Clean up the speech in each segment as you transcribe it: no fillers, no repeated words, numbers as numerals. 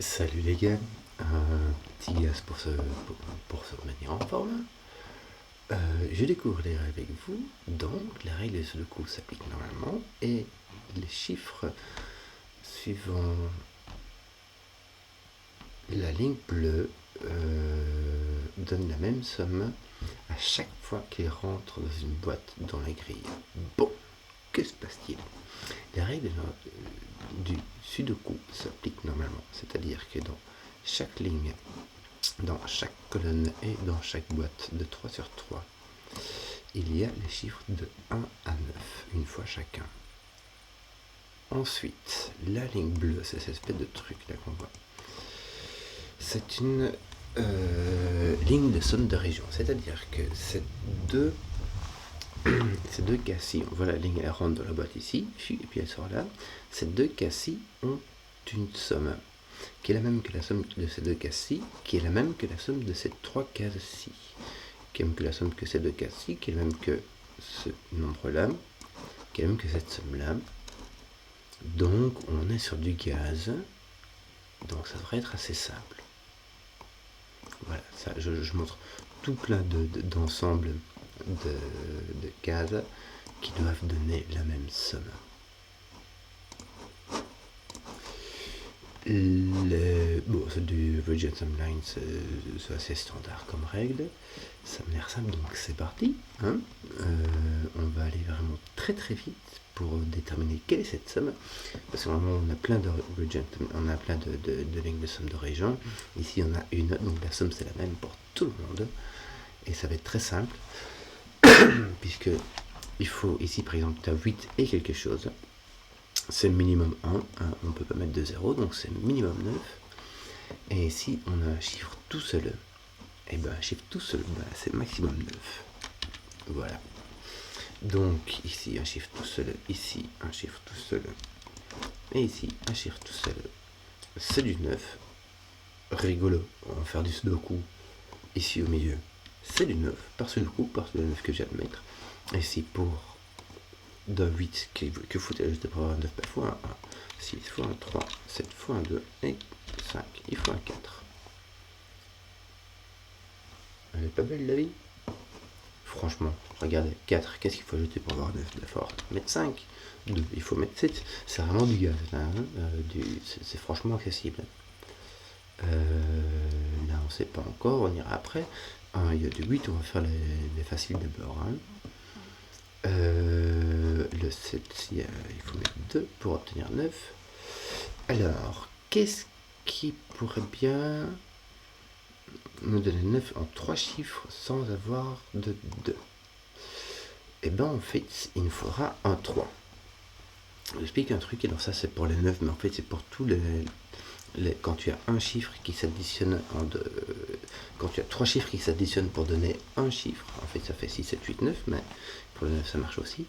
Salut les gars, petit gaz pour se remettre en forme. Je découvre les règles avec vous, donc les règles de Sudoku s'appliquent normalement et les chiffres suivant la ligne bleue donnent la même somme à chaque fois qu'ils rentrent dans une boîte dans la grille. Bon, que se passe-t-il? Les règles du Sudoku s'appliquent normalement, c'est-à-dire que dans chaque ligne, dans chaque colonne et dans chaque boîte de 3 sur 3, il y a les chiffres de 1 à 9, une fois chacun. Ensuite, la ligne bleue, c'est cette espèce de truc là qu'on voit. C'est une ligne de somme de région, c'est-à-dire que ces deux cas-ci, on voit la ligne, elle rentre dans la boîte ici, et puis elle sort là. Ces deux cas-ci ont une somme qui est la même que la somme de ces deux cas-ci, qui est la même que la somme de ces trois cases-ci, qui est la même que la somme que ces deux cases-ci, qui est la même que ce nombre-là, qui est la même que cette somme-là. Donc on est sur du gaz, donc ça devrait être assez simple. Voilà, ça, je montre tout plein d'ensembles de cases qui doivent donner la même somme. Bon, c'est du Virgin Timeline, c'est assez standard comme règle. Ça me l'air simple, donc c'est parti. Hein. On va aller vraiment très très vite pour déterminer quelle est cette somme. Parce que normalement, on a plein de Virgin, on a plein de lignes de somme de région. Ici, on a une, donc la somme c'est la même pour tout le monde. Et ça va être très simple, puisque il faut ici, par exemple, tu as 8 et quelque chose. C'est minimum 1, on ne peut pas mettre de 0, donc c'est minimum 9. Et si on a un chiffre tout seul, et ben un chiffre tout seul, ben c'est maximum 9. Voilà. Donc ici un chiffre tout seul, ici un chiffre tout seul, et ici un chiffre tout seul. C'est du 9. Rigolo, on va faire du Sudoku ici au milieu. C'est du 9, par Sudoku, par le 9 que je viens de mettre. Et ici pour d'un 8 que faut-il ajouter pour avoir 9 fois un 1, 6 fois un 3, 7 fois un 2 et 5, il faut un 4. Elle est pas belle la vie? Franchement, regardez, 4, qu'est-ce qu'il faut ajouter pour avoir 9? Il faut mettre 5, 2, il faut mettre 7, c'est vraiment du gaz, là, hein, c'est franchement accessible. Là on sait pas encore, on ira après. Il y a du 8, on va faire les faciles d'abord. Hein. Le 7, il faut mettre 2 pour obtenir 9. Alors, qu'est-ce qui pourrait bien nous donner 9 en 3 chiffres sans avoir de 2? Eh bien, en fait, il nous faudra un 3. Je vous explique un truc, alors ça c'est pour les 9, mais en fait c'est pour tous quand tu as un chiffre qui s'additionne quand tu as 3 chiffres qui s'additionnent pour donner un chiffre, en fait ça fait 6, 7, 8, 9, mais pour le 9 ça marche aussi,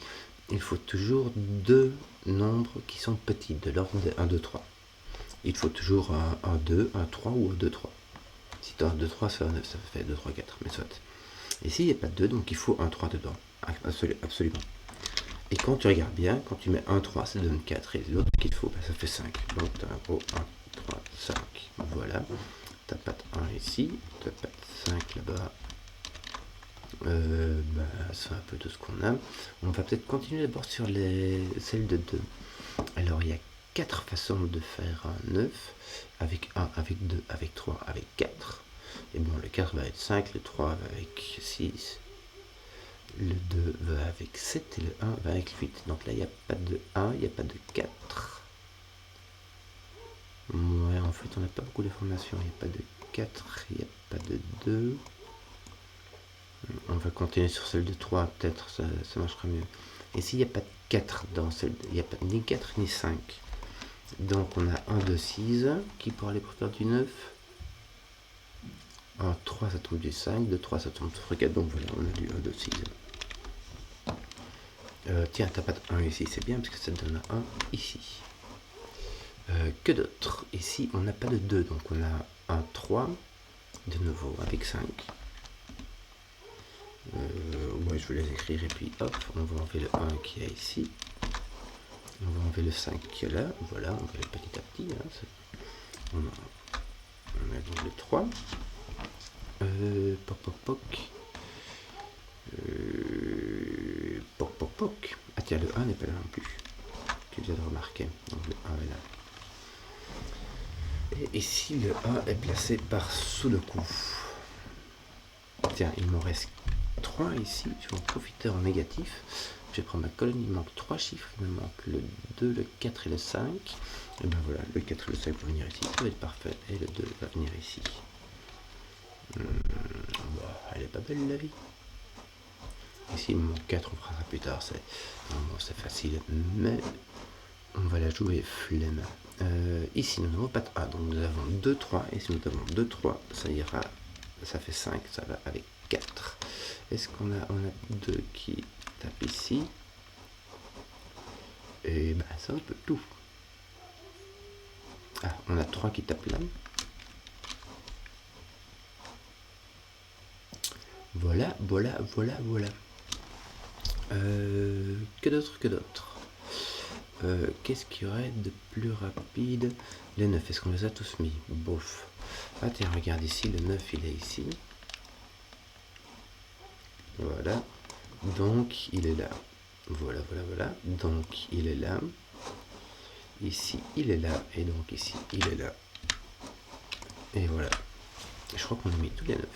il faut toujours deux nombres qui sont petits, de l'ordre de 1, 2, 3. Il faut toujours un 2, un 3 ou un 2, 3. Si tu as un 2, 3, ça fait 2, 3, 4, mais soit. Ici il n'y a pas de 2, donc il faut un 3 dedans, absolument. Et quand tu regardes bien, quand tu mets 1, 3, ça donne 4, et l'autre qu'il faut, ça fait 5. Donc tu as un gros 1, 3, 5, voilà. T'as pas de 1 ici, t'as pas de 5 là-bas. C'est un peu tout ce qu'on a. On va peut-être continuer d'abord sur celles de 2. Alors il y a 4 façons de faire un 9, avec 1, avec 2, avec 3, avec 4. Et bon, le 4 va être 5, le 3 va avec 6, le 2 va avec 7 et le 1 va avec 8. Donc là, il n'y a pas de 1, il n'y a pas de 4. Ouais, en fait, on n'a pas beaucoup d'informations. Il n'y a pas de 4, il n'y a pas de 2. On va continuer sur celle de 3, peut-être, ça marchera mieux. Ici, il n'y a pas de 4 dans celle il n'y a pas ni 4 ni 5. Donc on a 1, 2, 6 qui pourra aller pour faire du 9. 1, 3, ça tombe du 5. 2, 3, ça tombe sur 4. Donc voilà, on a du 1, 2, 6. Tiens, t'as pas de 1 ici, c'est bien parce que ça te donne un 1 ici. Que d'autre? Ici, on n'a pas de 2, donc on a un 3, de nouveau, avec 5. Ouais, je vais les écrire et puis hop, on va enlever le 1 qu'il y a ici. On va enlever le 5 qu'il y a là. Voilà, on va aller petit à petit. Hein, donc le 3. Poc, poc, poc. Poc, poc, poc. Ah tiens, le 1 n'est pas là non plus. Tu viens de remarquer. Donc le 1 est là. Et ici, le 1 est placé par Sudoku. Tiens, il m'en reste 3 ici. Je vais en profiter en négatif. Je vais prendre ma colonne. Il me manque 3 chiffres. Il me manque le 2, le 4 et le 5. Et ben voilà, le 4 et le 5 vont venir ici. Ça va être parfait. Et le 2 va venir ici. Elle est pas belle la vie. Ici, il me manque 4. On fera ça plus tard. C'est facile. Mais on va la jouer flemme. Ici, nous n'avons pas de A, donc nous avons 2, 3. Et si nous avons 2, 3, ça ira, ça fait 5, ça va avec 4. Est-ce qu'on a 2 qui tapent ici? Et ben, c'est un peu tout. Ah, on a 3 qui tapent là. Voilà. Que d'autre? Qu'est-ce qu'il y aurait de plus rapide? Les 9, est-ce qu'on les a tous mis? Bof. Ah tiens, regarde ici, le 9 il est ici. Voilà. Donc il est là. Voilà. Donc il est là. Ici il est là. Et donc ici il est là. Et voilà. Je crois qu'on a mis tous les 9.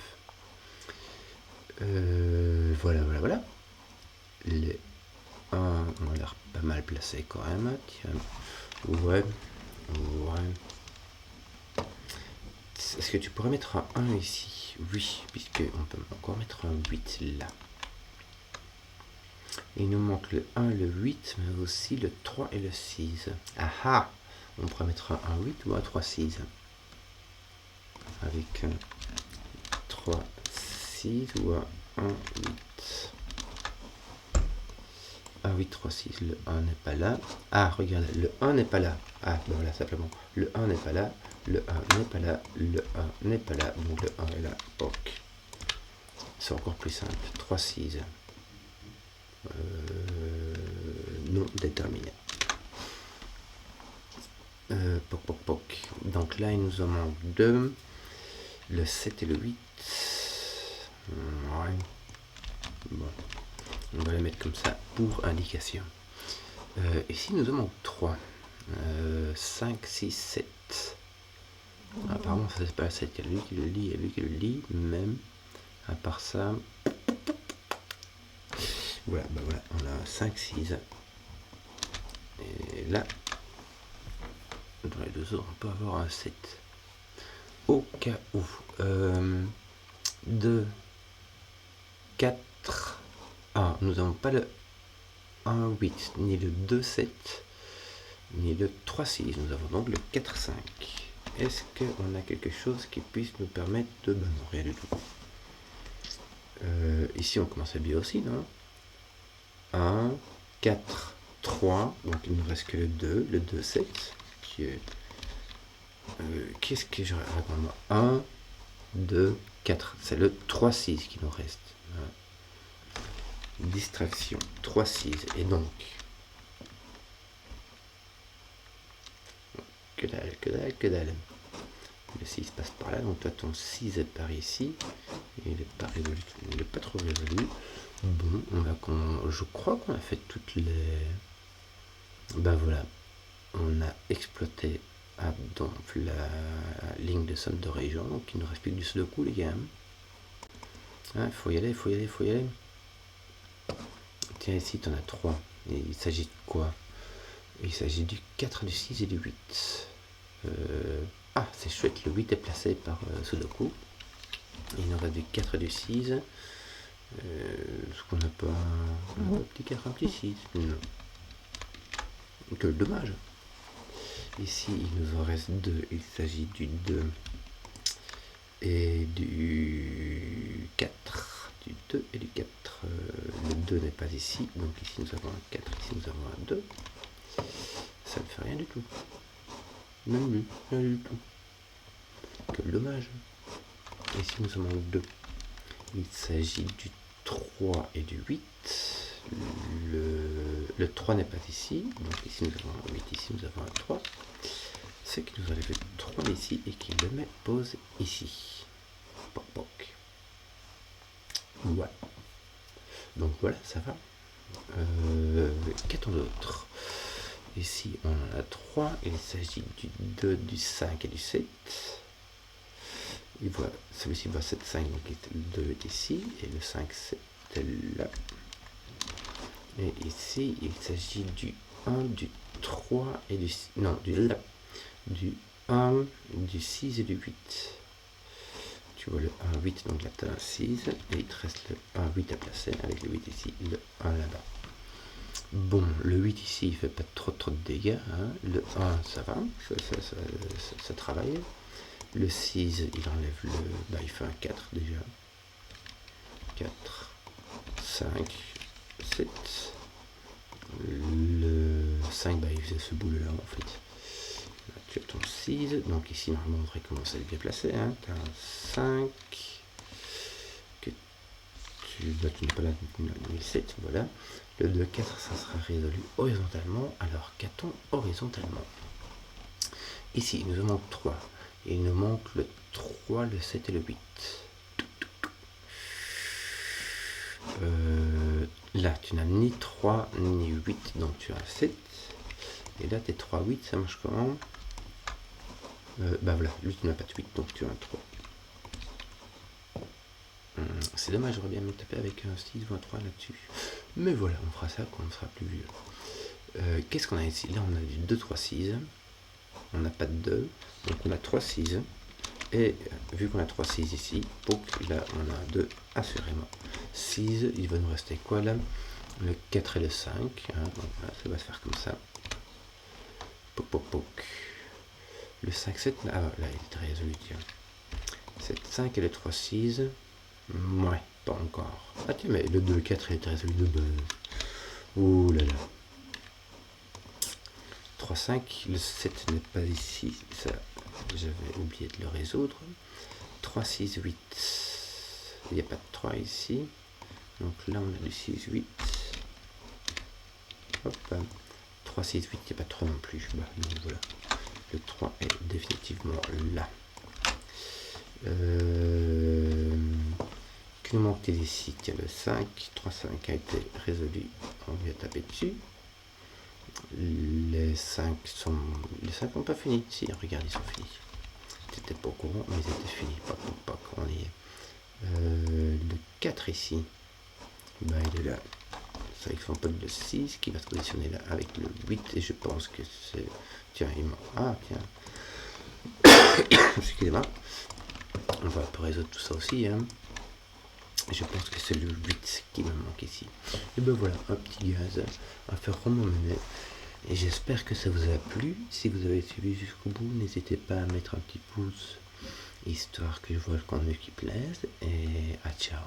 Voilà. Les 1 ont l'air pas mal placés quand même. Tiens. Ouais. Est-ce que tu pourrais mettre un 1 ici? Oui, puisqu'on peut encore mettre un 8 là. Il nous manque le 1, le 8, mais aussi le 3 et le 6. Ah! On pourrait mettre un 8 ou un 3, 6. Avec un 3, 6 ou un 1, 8. 1, 8, 3, 6. Le 1 n'est pas là. Ah, regarde, le 1 n'est pas là. Ah, ben voilà, simplement. Le 1 n'est pas là. Le 1 n'est pas là. Le 1 n'est pas là. Donc le 1 est là. Ok. C'est encore plus simple. 3, 6. Non déterminé. Poc. Donc là, il nous en manque 2. Le 7 et le 8. Ouais. Bon. On va les mettre comme ça pour indication. Ici, nous en manque 3. 5, 6, 7. Apparemment, ça c'est pas 7. Il y a lui qui le lit et lui qui le lit. Même. À part ça. Voilà, on a 5, 6. Et là, dans les deux autres, on peut avoir un 7. Au cas où. 2, 4. Ah, nous n'avons pas le 1, 8, ni le 2, 7, ni le 3, 6. Nous avons donc le 4, 5. Est-ce qu'on a quelque chose qui puisse nous permettre de... Ben non, rien du tout. Ici, on commence à bien aussi, non? 1, 4, 3. Donc, il ne nous reste que le 2, 7, qui est... qu'est-ce que je raconte moi? 1, 2, 4. C'est le 3, 6 qui nous reste. Distraction. 3, 6. Et donc... Que dalle. Le 6 passe par là. Donc toi, ton 6 est par ici. Et il n'est pas résolu. Il n'est pas trop résolu. Bon, je crois qu'on a fait toutes les... Ben voilà. On a exploité donc la ligne de somme de région. Donc il nous reste plus que du Sudoku, les gars. Il faut y aller. Tiens, ici, tu en as 3. Et il s'agit de quoi? Il s'agit du 4, du 6 et du 8. Ah, c'est chouette, le 8 est placé par Sudoku. Il nous reste du 4 et du 6. Est-ce qu'on n'a pas un petit 4, un petit 6? Non. Quel dommage. Ici, il nous en reste 2. Il s'agit du 2 et du 4. Du 2 et du 4. Le 2 n'est pas ici. Donc ici, nous avons un 4. Ici, nous avons un 2. Ça ne fait rien du tout. Même lui, rien du tout. Quel dommage. Ici, nous avons 2. Il s'agit du 3 et du 8. Le 3 n'est pas ici. Donc ici, nous avons un 8. Ici, nous avons un 3. c'est qu'il nous enlève le 3 d'ici et qu'il le met pause ici. Poc poc. Voilà. Donc voilà, ça va. Qu'a-t-on d'autre? Ici, on en a 3. Il s'agit du 2, du 5 et du 7. Celui-ci voit 7, 5, donc le 2 est ici, et le 5, c'est là. Et ici, il s'agit du 1, du 3 et du... Non, du 1, du 6 et du 8. Tu vois le 1, 8, donc là tu as un 6, et il te reste le 1, 8 à placer, avec le 8 ici, le 1 là-bas. Bon, le 8 ici, il fait pas trop de dégâts, hein. Le 1, ça va, ça travaille. Le 6, il enlève le... Bah, il fait un 4 déjà. 4, 5, 7. Le 5, bah, il faisait ce boulot-là, en fait. Là, tu as ton 6, donc ici, normalement, on devrait commencer à le déplacer, hein. Tu as un 5, que tu n'es pas là, le 7, voilà. Le 2, 4, ça sera résolu horizontalement. Alors, qu'a-t-on horizontalement? Ici, il nous en manque 3. Et il nous manque le 3, le 7 et le 8. Là, tu n'as ni 3 ni 8, donc tu as 7. Et là, tes 3, 8, ça marche comment? Bah voilà, lui, tu n'as pas de 8, donc tu as un 3. C'est dommage, j'aurais bien me taper avec un 6 ou un 3 là-dessus. Mais voilà, on fera ça quand on sera plus vieux. Qu'est-ce qu'on a ici? Là, on a du 2, 3, 6. On n'a pas de 2, donc on a 3, 6. Et vu qu'on a 3, 6 ici, là, on a 2 assurément. 6, il va nous rester quoi là? Le 4 et le 5. Hein, donc voilà, ça va se faire comme ça. Poc, poc, poc. Le 5, 7, ah là, il est résolu, tiens. 7, 5 et le 3, 6. Ouais, pas encore. Ah tiens, mais le 2, 4, il est résolu de base. Ouh là là. 3, 5, le 7 n'est pas ici. Ça, j'avais oublié de le résoudre. 3, 6, 8. Il n'y a pas de 3 ici. Donc là, on a du 6, 8. Hop. 3, 6, 8, il n'y a pas de 3 non plus. Bah, donc voilà. Le 3 est définitivement là. Que nous manque-t-il ici? Tiens, le 5. 3, 5 a été résolu. On vient taper dessus. Les 5 n'ont pas fini. Si, regarde, ils sont finis. T'étais pas au courant, mais ils étaient finis. Pas on y est. Le 4 ici, bah, il est là. Ça, il faut un peu de 6 qui va se positionner là avec le 8. Et je pense que c'est... Tiens, il manque... Ah, tiens. Excusez-moi. On va résoudre tout ça aussi. Hein. Je pense que c'est le 8 qui me manque ici. Et ben voilà, un petit gaz à faire remonter. Et j'espère que ça vous a plu. Si vous avez suivi jusqu'au bout, n'hésitez pas à mettre un petit pouce, histoire que je vois le contenu qui plaise. Et à ciao.